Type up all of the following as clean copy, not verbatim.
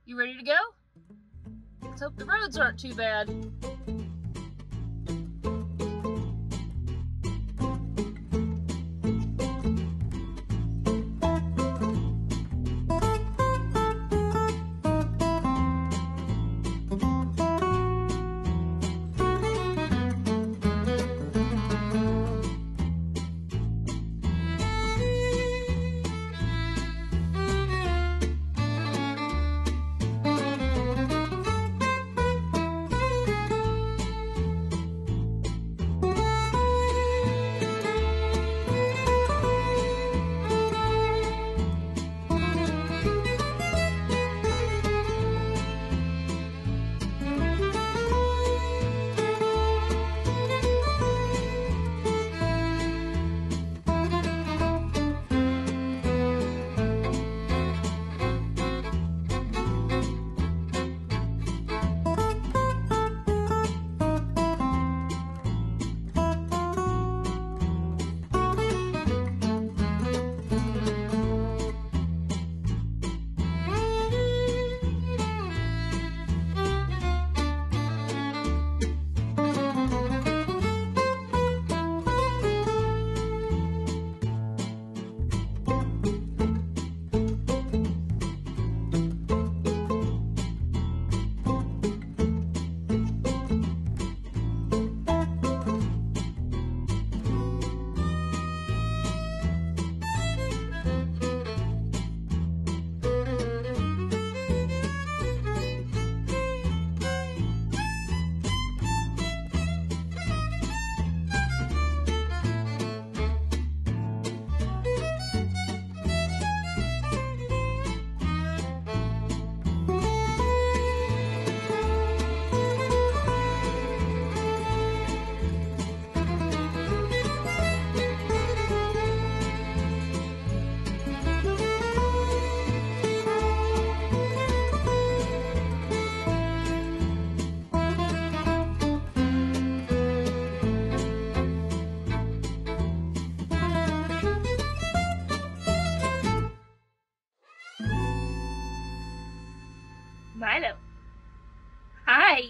You ready to go? Let's hope the roads aren't too bad. Milo. Hi.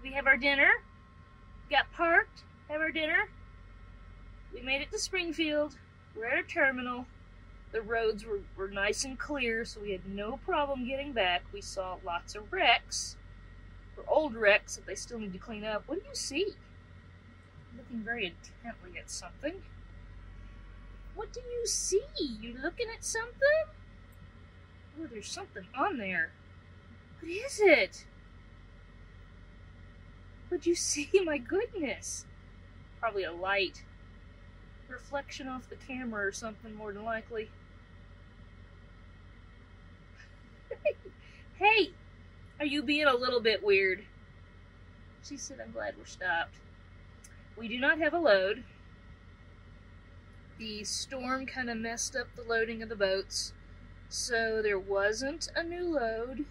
We have our dinner. Got parked. Have our dinner. We made it to Springfield. We're at a terminal. The roads were nice and clear, so we had no problem getting back. We saw lots of wrecks. Or old wrecks that they still need to clean up. What do you see? Looking very intently at something. What do you see? You looking at something? Oh, there's something on there. What is it? What'd you see? My goodness. Probably a light. Reflection off the camera or something, more than likely. Hey! Are you being a little bit weird? She said, I'm glad we're stopped. We do not have a load. The storm kind of messed up the loading of the boats, so there wasn't a new load.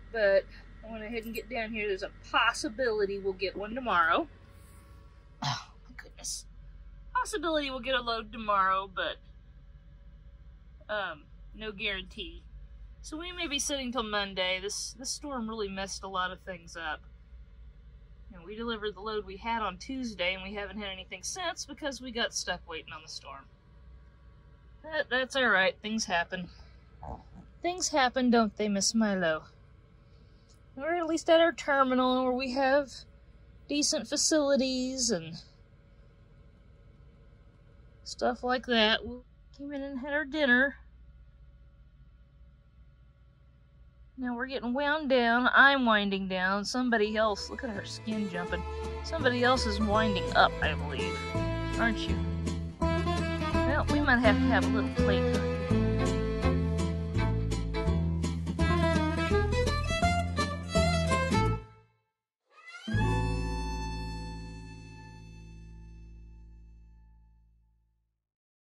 But I went ahead and get down here. There's a possibility we'll get one tomorrow. Oh, my goodness. Possibility we'll get a load tomorrow, but no guarantee. So we may be sitting till Monday. This storm really messed a lot of things up. You know, we delivered the load we had on Tuesday, and we haven't had anything since because we got stuck waiting on the storm. That's alright. Things happen. Things happen, don't they, Miss Milo? We're at least at our terminal where we have decent facilities and stuff like that. We came in and had our dinner. Now we're getting wound down. I'm winding down. Somebody else, look at her skin jumping. Somebody else is winding up, I believe. Aren't you? Well, we might have to have a little playtime.